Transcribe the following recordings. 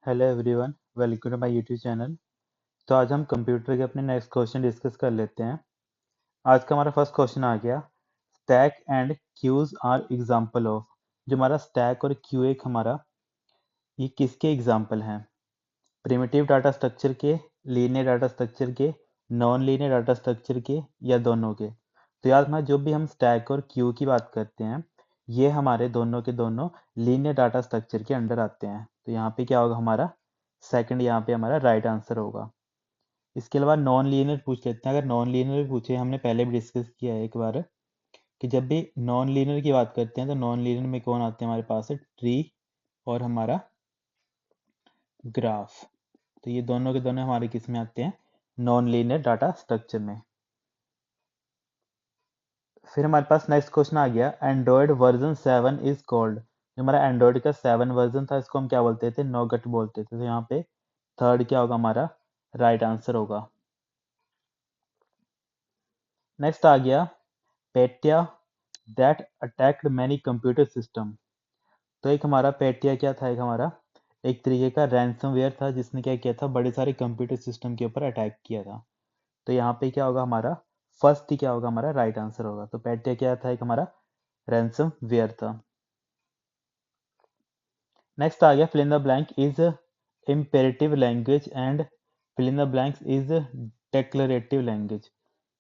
Hello everyone, welcome to my YouTube channel. तो आज हम कंप्यूटर के अपने नेक्स्ट क्वेश्चन डिस्कस कर लेते हैं। आज का हमारा फर्स्ट क्वेश्चन आ गया, stack and queues are example of. जो हमारा स्टैक और क्यू एक हमारा ये किसके एग्जांपल हैं? प्रिमिटिव डाटा स्ट्रक्चर के, लीनियर डाटा स्ट्रक्चर के, नॉन लीनियर डाटा स्ट्रक्चर के, या दोनों के? तो याद रखना, जो भी हम स्टैक और क्यू की बात करते हैं ये हमारे दोनों के दोनों लीनियर डाटा स्ट्रक्चर के अंडर आते हैं। तो यहाँ पे क्या होगा हमारा सेकंड, यहाँ पे हमारा राइट आंसर होगा। इसके अलावा नॉन लीनियर पूछ लेते हैं। अगर नॉन लीनियर पूछे, हमने पहले भी डिस्कस किया है एक बार कि जब भी नॉन लीनियर की बात करते हैं तो नॉन लीनियर में कौन आते हैं हमारे पास? है ट्री और हमारा ग्राफ। तो ये दोनों के दोनों हमारे किस में आते हैं? नॉन लीनियर डाटा स्ट्रक्चर में। फिर हमारे पास नेक्स्ट क्वेश्चन आ गया, एंड्रॉयड वर्जन 7 इज कॉल्ड। जो हमारा एंड्रॉयड का 7 वर्जन था इसको हम क्या बोलते थे? नोगट बोलते थे। तो यहाँ पे थर्ड क्या होगा हमारा? राइट आंसर होगा। नेक्स्ट आ गया, Petya that attacked many computer system. तो एक हमारा पेटिया क्या था? एक हमारा एक तरीके का रैंसमवेयर था जिसने क्या किया था? बड़े सारे कंप्यूटर सिस्टम के ऊपर अटैक किया था। तो यहाँ पे क्या होगा हमारा? फर्स्ट ही क्या होगा हमारा? राइट आंसर होगा। तो पेटिया क्या था? एक हमारा रैंसमवेयर था। नेक्स्ट आ गया, fill in the blank is imperative language and fill in the blanks is declarative language.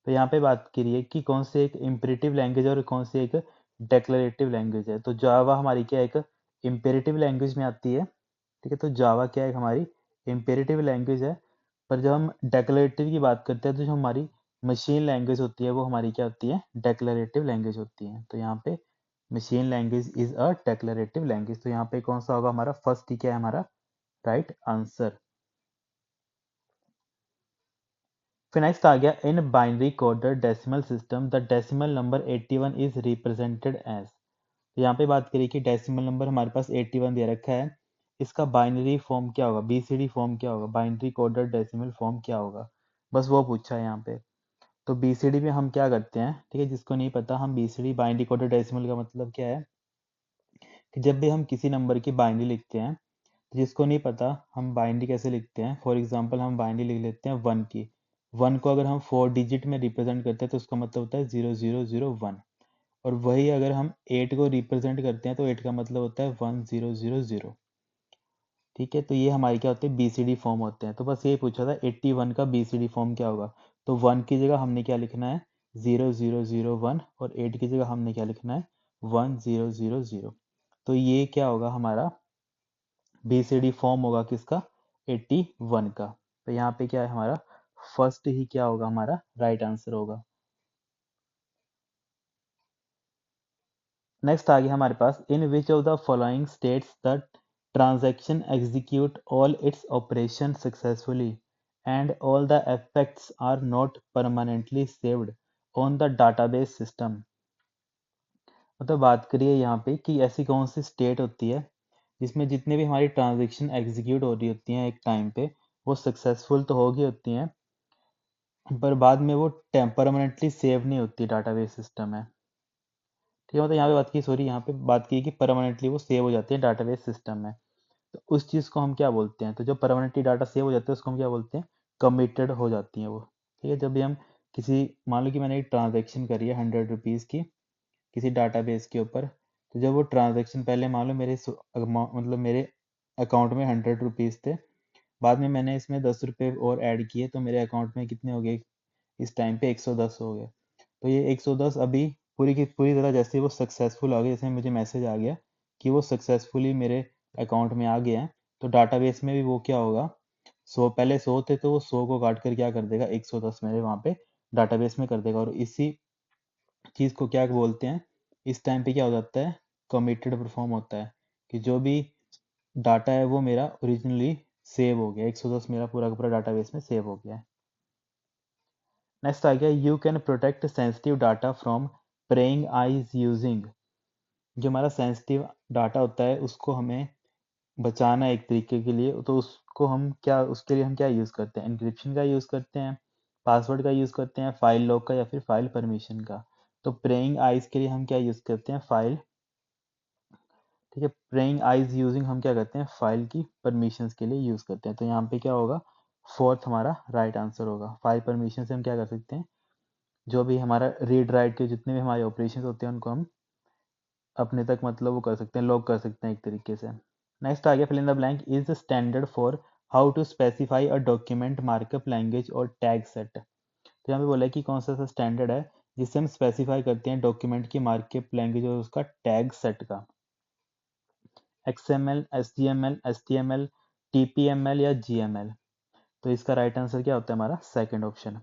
तो यहाँ पे बात करिए कि कौन सी एक इम्पेरेटिव लैंग्वेज और कौन सी एक डेक्लरेटिव लैंग्वेज है। तो जावा हमारी क्या एक इम्पेरेटिव लैंग्वेज में आती है, ठीक है। तो जावा क्या है? हमारी इम्पेरेटिव लैंग्वेज है। पर जब हम डेक्लरेटिव की बात करते हैं तो जो हमारी मशीन लैंग्वेज होती है वो हमारी क्या होती है? डेक्लरेटिव लैंग्वेज होती है। तो यहाँ पे machine language is a declarative language. तो यहाँ पे कौन सा होगा हमारा? फर्स्ट ही क्या है हमारा? Right answer. फिर नेक्स्ट आ गया, in binary coded decimal system the decimal number 81 is represented as. तो यहाँ पे बात करिए कि डेसिमल नंबर हमारे पास 81 दे रखा है, इसका बाइनरी फॉर्म क्या होगा? बीसीडी फॉर्म क्या होगा? बाइनरी कोडेड डेसिमल फॉर्म क्या होगा? बस वो पूछा है यहाँ पे। तो बीसीडी में हम क्या करते हैं, ठीक है, जिसको नहीं पता, हम बीसीडी बाइनरी कोडेड डेसिमल का मतलब क्या है कि जब भी हम किसी नंबर की बाइनरी लिखते हैं, तो जिसको नहीं पता हम बाइनरी कैसे लिखते हैं, फॉर एग्जांपल हम बाइनरी लिख लेते हैं 1 की। 1 को अगर हम 4 डिजिट में रिप्रेजेंट करते हैं तो उसका मतलब होता है 0001। और वही अगर हम 8 को रिप्रेजेंट करते हैं तो 8 का मतलब होता है 1000। ठीक है, तो ये हमारे क्या होते हैं? बीसीडी फॉर्म होते हैं। तो बस ये पूछा था 81 का बीसीडी फॉर्म क्या होगा। तो 1 की जगह हमने क्या लिखना है? 0001, और 8 की जगह हमने क्या लिखना है? 1000। तो ये क्या होगा हमारा? बीसीडी फॉर्म होगा किसका? 81 का। तो यहाँ पे क्या है हमारा? फर्स्ट ही क्या होगा हमारा? राइट आंसर होगा। नेक्स्ट आ गया हमारे पास, in which of the following states the transaction execute all its operation successfully and all the effects are not permanently saved on the database system. मतलब बात करिए यहाँ पे कि ऐसी कौन सी स्टेट होती है जिसमें जितने भी हमारी ट्रांजैक्शन एग्जीक्यूट हो रही होती हैं एक टाइम पे, वो सक्सेसफुल तो होगी होती हैं, पर बाद में वो परमानेंटली सेव नहीं होती डाटाबेस सिस्टम में। ठीक है, मतलब यहाँ पे बात की, सॉरी, यहाँ पे बात की कि परमानेंटली वो सेव हो जाती है डाटाबेस सिस्टम में। तो उस चीज़ को हम क्या बोलते हैं? तो जो परमानेंटली डाटा सेव हो जाता है उसको हम क्या बोलते हैं? कमिटेड हो जाती हैं वो। ठीक है, जब भी हम किसी, मान लो कि मैंने एक ट्रांजेक्शन करी है 100 रुपीज़ की किसी डाटाबेस के ऊपर, तो जब वो ट्रांजेक्शन पहले मान लो मतलब मेरे अकाउंट में 100 रुपीज़ थे, बाद में मैंने इसमें 10 रुपये और ऐड किए तो मेरे अकाउंट में कितने हो गए? इस टाइम पे 110 हो गए। तो ये 110 अभी पूरी की पूरी तरह जैसे वो सक्सेसफुल आ गई, जैसे मुझे मैसेज आ गया कि वो सक्सेसफुली मेरे अकाउंट में आ गया है, तो डाटाबेस में भी वो क्या होगा? 100, पहले 100 थे तो वो 100 को काट कर क्या कर देगा? 110 मेरे वहाँ पे डाटाबेस में कर देगा। और इसी चीज़ को क्या बोलते हैं? इस टाइम पे क्या हो जाता है? कमिटेड परफॉर्म होता है कि जो भी डाटा है वो मेरा ओरिजिनली सेव हो गया, 110 मेरा पूरा का पूरा डाटाबेस में सेव हो गया है। नेक्स्ट आ गया, you can protect sensitive data from praying eyes using. जो हमारा सेंसिटिव डाटा होता है उसको हमें बचाना है एक तरीके के लिए, तो उसको हम क्या, उसके लिए हम क्या यूज़ करते हैं? इंक्रिप्शन का यूज़ करते हैं, पासवर्ड का यूज़ करते हैं, फाइल लॉक का, या फिर फाइल परमिशन का। तो प्रेइंग आइज के लिए हम क्या यूज़ करते हैं? फाइल ठीक है। प्रेइंग आइज यूजिंग हम क्या करते हैं, फाइल की परमिशंस के लिए यूज करते हैं। तो यहाँ पे क्या होगा, फोर्थ हमारा राइट आंसर होगा। फाइल परमिशन से हम क्या कर सकते हैं, जो भी हमारा रीड राइट के जितने भी हमारे ऑपरेशन होते हैं उनको हम अपने तक मतलब वो कर सकते हैं, लॉग कर सकते हैं एक तरीके से। नेक्स्ट आ गया, fill in the blank is standard for how to specify a document markup language और टैग सेट। तो यहाँ पे बोला है कि कौन सा सा स्टैंडर्ड है जिससे हम स्पेसिफाई करते हैं डॉक्यूमेंट की मार्कअप लैंग्वेज और उसका टैग सेट का। XML, HTML, HTML, TPML या GML। तो इसका राइट आंसर क्या होता है हमारा, second option,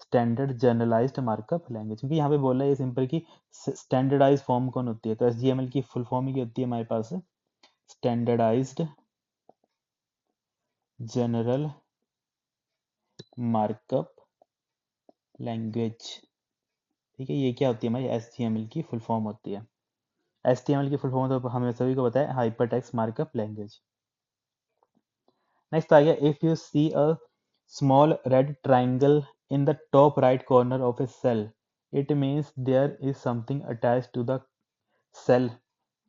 standard generalized markup language. क्योंकि यहाँ पे बोला है ये सिंपल की स्टैंडर्डाइज फॉर्म कौन होती है, तो SGML की फुल फॉर्म ही होती है हमारे पास, स्टैंडर्डाइज्ड जनरल मार्कअप लैंग्वेज। ठीक है, ये क्या होती है हमारी HTML की फुल फॉर्म होती है। HTML की फुल फॉर्म तो हमें सभी को पता है, hyper text markup language. Next आ गया, if you see a small red triangle in the top right corner of a cell, it means there is something attach to the cell,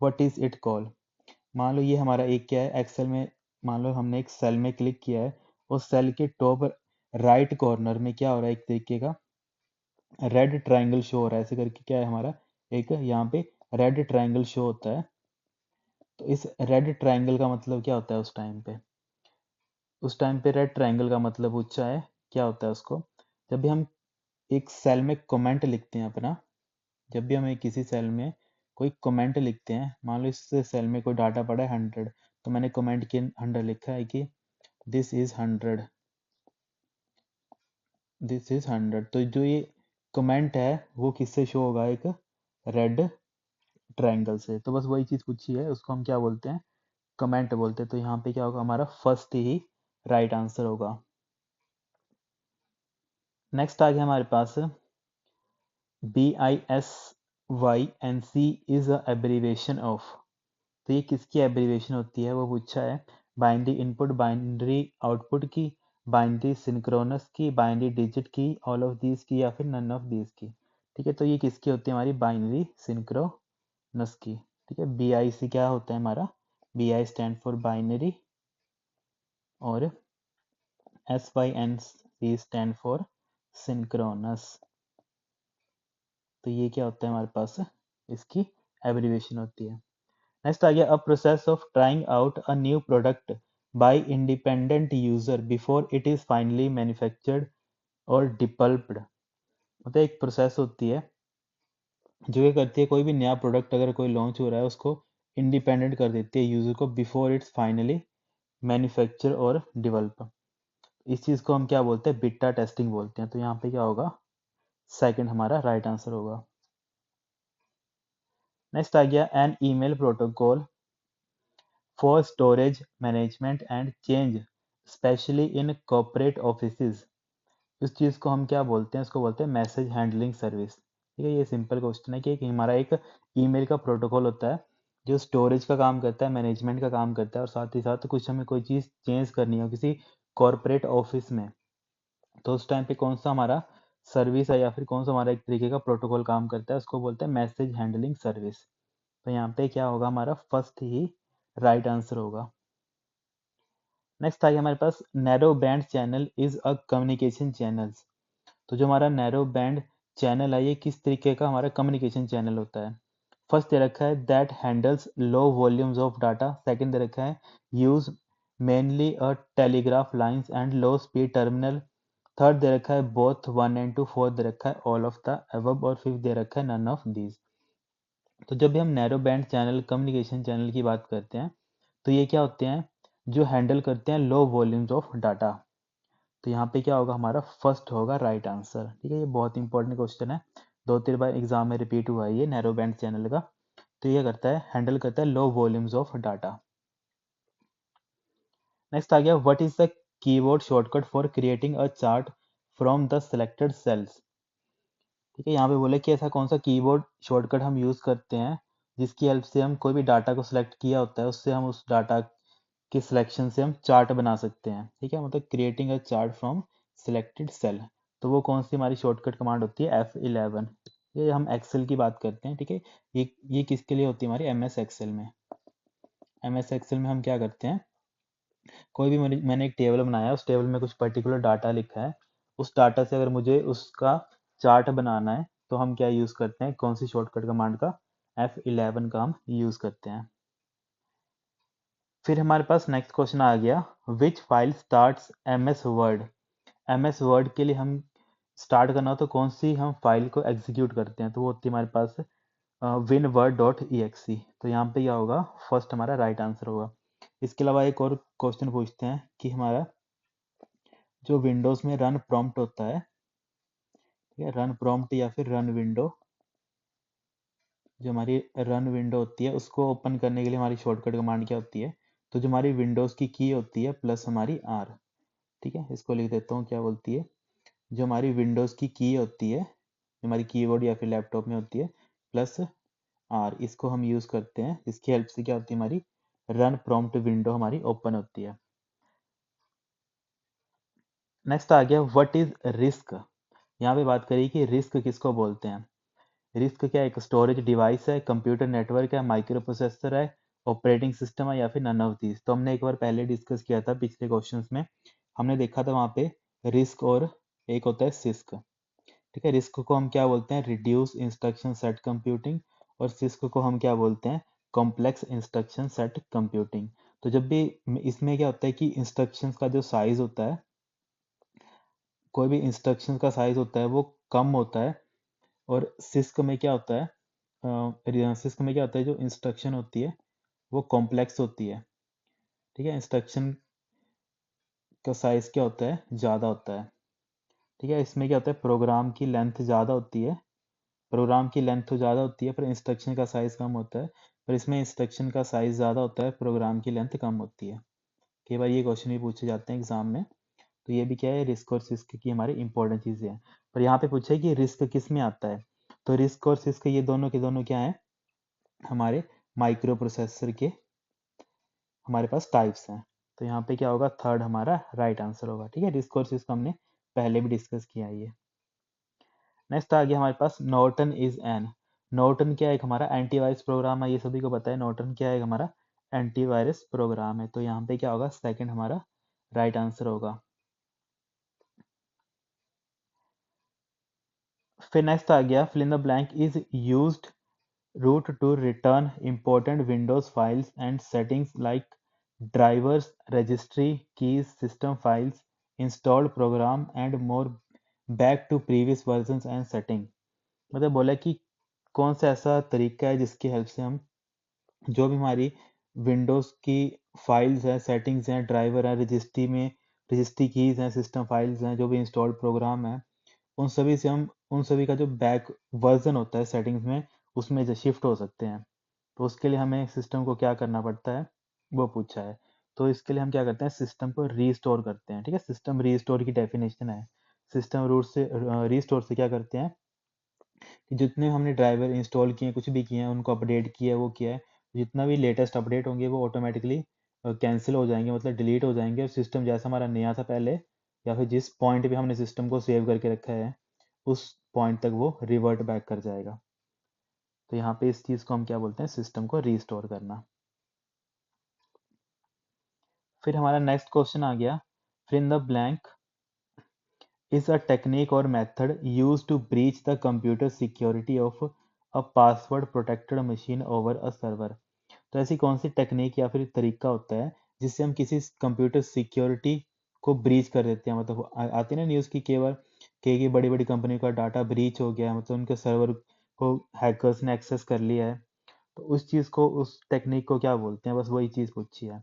what is it called. मान लो ये हमारा एक क्या है, Excel में मान लो हमने एक सेल में क्लिक किया है, उस सेल के टॉप राइट कॉर्नर में क्या हो रहा है, एक तरीके का रेड ट्राइंगल शो हो रहा है। ऐसे करके क्या है हमारा, एक यहाँ पे रेड ट्राइंगल शो होता है। तो इस रेड ट्राइंगल का मतलब क्या होता है, उस टाइम पे रेड ट्राइंगल का मतलब पूछा है क्या होता है उसको, जब भी हम एक सेल में कमेंट लिखते हैं अपना, जब भी हम एक किसी सेल में कोई कमेंट लिखते हैं, मान लो इस सेल में कोई डाटा पड़ा है 100, तो मैंने कमेंट के 100 लिखा है कि दिस इज 100, दिस इज 100। तो जो ये कमेंट है वो किससे शो होगा, एक रेड ट्राइंगल से। तो बस वही चीज पूछी है, उसको हम क्या बोलते हैं, कमेंट बोलते हैं। तो यहाँ पे क्या होगा हमारा, फर्स्ट ही राइट आंसर होगा। नेक्स्ट आ गया हमारे पास, BISYNC is a abbreviation of. तो ये किसकी एब्रीवेशन होती है वो पूछा है, बाइनरी इनपुट, बाइनरी आउटपुट की, बाइनरी सिंक्रोनस की, बाइनरी डिजिट की, ऑल ऑफ दीज की, या फिर नन ऑफ दीज की। ठीक है, तो ये किसकी होती है हमारी, बाइनरी सिंक्रोनस की। ठीक है, BIC क्या होता है हमारा, BI स्टैंड फॉर बाइनरी, और SYNC स्टैंड फॉर सिंक्रोनस। तो ये क्या होता है हमारे पास, इसकी एब्रीवेशन होती है। नेक्स्ट आ गया, a process of trying out a new product bye independent user before it is finally manufactured और डिपल्प्ड। मतलब एक प्रोसेस होती है जो ये करती है, कोई भी नया प्रोडक्ट अगर कोई लॉन्च हो रहा है उसको इंडिपेंडेंट कर देती है यूजर को बिफोर इट्स फाइनली मैन्युफैक्चर और डेवलप। इस चीज को हम क्या बोलते हैं, बीटा टेस्टिंग बोलते हैं। तो यहाँ पे क्या होगा, सेकंड हमारा राइट आंसर होगा। नेक्स्ट आ गया, an email protocol for storage management and change specially in corporate offices. इस चीज़ को हम क्या बोलते हैं, इसको बोलते हैं मैसेज हैंडलिंग सर्विस। ठीक है, ये सिंपल क्वेश्चन है कि हमारा एक ईमेल का प्रोटोकॉल होता है जो स्टोरेज का काम करता है, मैनेजमेंट का काम करता है, और साथ ही साथ कुछ हमें कोई चीज़ चेंज करनी हो किसी कॉर्पोरेट ऑफिस में, तो उस टाइम पे कौन सा हमारा सर्विस है या फिर कौन सा हमारा एक तरीके का प्रोटोकॉल काम करता है, उसको बोलते हैं मैसेज हैंडलिंग सर्विस। तो यहाँ पे क्या होगा हमारा, फर्स्ट ही राइट आंसर होगा। नेक्स्ट आ गया हमारे पास, narrow band channel is a communication channel. तो जो हमारा नैरो बैंड चैनल है ये किस तरीके का हमारा कम्युनिकेशन चैनल होता है। फर्स्ट दे रखा है that handles low volumes of data, second दे रखा है use mainly a telegraph lines and low speed terminal, third दे रखा है बोथ 1 and 2, फोर्थ दे रखा है ऑल ऑफ द अबव, और फिफ्थ दे रखा है नन ऑफ दीज। तो जब भी हम narrow band channel communication channel की बात करते हैं तो ये क्या होते हैं, जो हैंडल करते हैं लो वॉल्यूम्स ऑफ डाटा। तो यहाँ पे क्या होगा हमारा, फर्स्ट होगा राइट आंसर। ठीक है, ये बहुत इंपॉर्टेंट क्वेश्चन है, 2-3 बार एग्जाम में रिपीट हुआ है ये नैरो बैंड चैनल का। तो ये करता है, हैंडल करता है low volumes of data. Next आ गया, what is the keyboard shortcut for creating a chart from the selected cells. ठीक है, यहाँ पे बोले कि ऐसा कौन सा कीबोर्ड शॉर्टकट हम यूज करते हैं जिसकी हेल्प से हम कोई भी डाटा को सिलेक्ट किया होता है उससे हम उस डाटा के सिलेक्शन से हम चार्ट बना सकते हैं। ठीक है, मतलब creating a chart from selected cell. तो वो कौन सी हमारी शॉर्टकट कमांड होती है, F11। ये हम एक्सेल की बात करते हैं। ठीक है, ये किसके लिए होती है हमारी, MS एक्सेल में। MS एक्सेल में हम क्या करते हैं, कोई भी मैंने एक टेबल बनाया, उस टेबल में कुछ पर्टिकुलर डाटा लिखा है, उस डाटा से अगर मुझे उसका चार्ट बनाना है तो हम क्या यूज़ करते हैं, कौन सी शॉर्टकट कमांड का, F11 का हम यूज़ करते हैं। फिर हमारे पास नेक्स्ट क्वेश्चन आ गया, which file starts MS word. MS word के लिए हम स्टार्ट करना हो तो कौन सी हम फाइल को एग्जीक्यूट करते हैं, तो वो होती है हमारे पास winword.exe। तो यहाँ पे क्या होगा, फर्स्ट हमारा राइट आंसर होगा। इसके अलावा एक और क्वेश्चन पूछते हैं कि हमारा जो विंडोज में रन प्रॉम्प्ट होता है, ठीक है, रन प्रॉम्प्ट या फिर रन विंडो, जो हमारी रन विंडो होती है उसको ओपन करने के लिए हमारी शॉर्टकट कमांड क्या होती है, तो जो हमारी विंडोज की की होती है प्लस हमारी आर। ठीक है, इसको लिख देता हूँ, क्या बोलती है, जो हमारी विंडोज की होती है, जो हमारी कीबोर्ड या फिर लैपटॉप में होती है, प्लस आर, इसको हम यूज करते हैं, इसकी हेल्प से क्या होती है, हमारी रन प्रॉम्प्ट विंडो हमारी ओपन होती है। नेक्स्ट आ गया, व्हाट इज रिस्क। यहाँ पे बात करी कि रिस्क किसको बोलते हैं। रिस्क क्या है, एक स्टोरेज डिवाइस है, कंप्यूटर नेटवर्क है, माइक्रो प्रोसेसर है, ऑपरेटिंग सिस्टम है, या फिर नन ऑफ दीज। तो हमने एक बार पहले डिस्कस किया था पिछले क्वेश्चंस में, हमने देखा था वहाँ पे रिस्क और एक होता है सिस्क। ठीक है, रिस्क को हम क्या बोलते हैं, रिड्यूस इंस्ट्रक्शन सेट कंप्यूटिंग, और सिस्क को हम क्या बोलते हैं, कॉम्प्लेक्स इंस्ट्रक्शन सेट कंप्यूटिंग। तो जब भी इसमें क्या होता है कि इंस्ट्रक्शंस का जो साइज होता है, कोई भी इंस्ट्रक्शन का साइज होता है वो कम होता है, और सिस्क में क्या होता है, सिस्क में क्या होता है, जो इंस्ट्रक्शन होती है वो कॉम्प्लेक्स होती है। ठीक है, इंस्ट्रक्शन का साइज क्या होता है, ज़्यादा होता है। ठीक है, इसमें क्या होता है, प्रोग्राम की लेंथ ज़्यादा होती है, प्रोग्राम की लेंथ तो ज़्यादा होती है पर इंस्ट्रक्शन का साइज कम होता है, पर इसमें इंस्ट्रक्शन का साइज ज़्यादा होता है, प्रोग्राम की लेंथ कम होती है। कई बार ये क्वेश्चन भी पूछे जाते हैं एग्जाम में। तो ये भी क्या है, रिस्क और सिस्क की हमारी इंपॉर्टेंट चीज़ें हैं। पर यहाँ पे पूछा है कि रिस्क किस में आता है, तो रिस्क और सिस्क ये दोनों के दोनों क्या है, हमारे माइक्रो प्रोसेसर के हमारे पास टाइप्स हैं। तो यहाँ पे क्या होगा, थर्ड हमारा राइट आंसर होगा। ठीक है, रिस्क और सिस्क हमने पहले भी डिस्कस किया है ये। नेक्स्ट आ गया हमारे पास, नॉर्टन इज एन। नॉर्टन क्या है, एक हमारा एंटीवायरस प्रोग्राम है, ये सभी को पता है नॉर्टन क्या है, हमारा एंटीवायरस प्रोग्राम है। तो यहाँ पे क्या होगा, सेकंड हमारा राइट आंसर होगा। फिर नेक्स्ट आ गया, fill in the blank is used root to return important Windows files and settings like drivers, registry, keys, system files, installed program and more back to previous versions and setting। मतलब बोला कि कौन सा ऐसा तरीका है जिसकी हेल्प से हम जो भी हमारी विंडोज़ की फाइल्स हैं, सेटिंग्स हैं, ड्राइवर हैं, रजिस्ट्री में रजिस्ट्री कीज हैं, सिस्टम फाइल्स हैं, जो भी इंस्टॉल्ड प्रोग्राम है, उन सभी से हम उन सभी का जो बैक वर्जन होता है सेटिंग्स में, उसमें जो शिफ्ट हो सकते हैं। तो उसके लिए हमें सिस्टम को क्या करना पड़ता है, वो पूछा है। तो इसके लिए हम क्या करते हैं, सिस्टम को रीस्टोर करते हैं। ठीक है, सिस्टम रीस्टोर की डेफिनेशन है, सिस्टम रूट से रीस्टोर से क्या करते हैं कि जितने हमने ड्राइवर इंस्टॉल किए हैं, कुछ भी किए हैं, उनको अपडेट किया है, वो किया है, जितना भी लेटेस्ट अपडेट होंगे वो ऑटोमेटिकली कैंसिल हो जाएंगे, मतलब डिलीट हो जाएंगे, और सिस्टम जैसा हमारा नया था पहले, या फिर जिस पॉइंट पे हमने सिस्टम को सेव करके रखा है उस पॉइंट तक वो रिवर्ट बैक कर जाएगा। तो यहाँ पे इस चीज़ को हम क्या बोलते हैं, सिस्टम को रीस्टोर करना। फिर हमारा नेक्स्ट क्वेश्चन आ गया, फिर इन the blank is a technique or method used to breach the computer security of a password protected machine over a server। तो ऐसी कौन सी टेक्निक या फिर तरीका होता है जिससे हम किसी कंप्यूटर सिक्योरिटी को ब्रीच कर देते हैं, मतलब आती है ना न्यूज़ की, केवल कई बड़ी बड़ी कंपनी का डाटा ब्रीच हो गया है, मतलब उनके सर्वर को हैकर्स ने एक्सेस कर लिया है। तो उस चीज़ को, उस टेक्निक को क्या बोलते हैं, बस वही चीज़ पूछी है।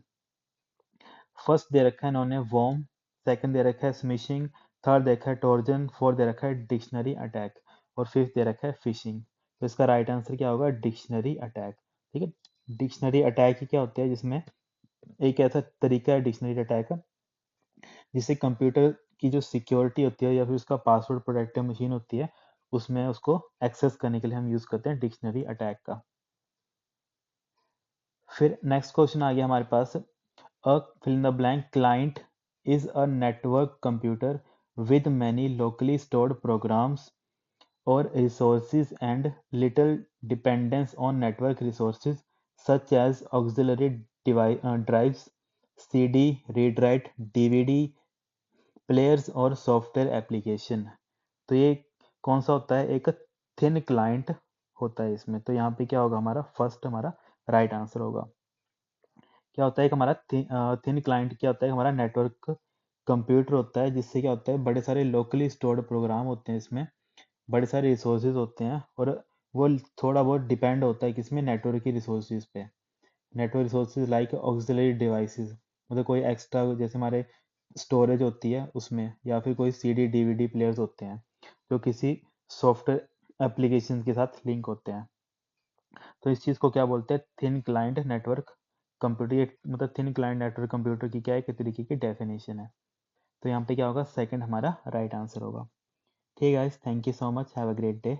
फर्स्ट दे रखा है इन्होंने वॉर्म, सेकंड दे रखा है स्मिशिंग, थर्ड दे रखा है टॉर्जन, फोर्थ दे रखा है डिक्शनरी अटैक, और फिफ्थ दे रखा है फिशिंग। तो इसका राइट आंसर क्या होगा, डिक्शनरी अटैक। ठीक है, डिक्शनरी अटैक ही क्या होता है, जिसमें एक ऐसा तरीका है डिक्शनरी अटैक का जिससे कंप्यूटर की जो सिक्योरिटी होती है या फिर उसका पासवर्ड प्रोटेक्टेड मशीन होती है, उसमें उसको एक्सेस करने के लिए हम यूज करते हैं डिक्शनरी अटैक का। फिर नेक्स्ट क्वेश्चन आ गया हमारे पास, a fill in the blank client is a network computer with many locally stored programs or resources and little dependence on network resources such as auxiliary drives, CD, read write, DVD players और software application. तो ये कौन सा होता है, एक thin client होता है इसमें। तो यहाँ पे क्या होगा, हमारा फर्स्ट हमारा राइट आंसर होगा। क्या होता है एक हमारा थिन क्लाइंट, क्या होता है हमारा नेटवर्क कंप्यूटर होता है, जिससे क्या होता है बड़े सारे लोकली स्टोर्ड प्रोग्राम होते हैं इसमें, बड़े सारे रिसोर्सेज होते हैं, और वो थोड़ा बहुत डिपेंड होता है किसमें, नेटवर्क की रिसोर्सेज पे। Network resources like auxiliary devices, मतलब कोई एक्स्ट्रा जैसे हमारे स्टोरेज होती है उसमें, या फिर कोई सीडी डीवीडी प्लेयर्स होते हैं जो किसी सॉफ्टवेयर एप्लीकेशन के साथ लिंक होते हैं। तो इस चीज़ को क्या बोलते हैं, थिन क्लाइंट नेटवर्क कंप्यूटर। मतलब थिन क्लाइंट नेटवर्क कंप्यूटर की क्या है, एक तरीके की डेफिनेशन है। तो यहाँ पे क्या होगा, सेकंड हमारा राइट आंसर होगा। ठीक है guys, thank you so much, have a great day.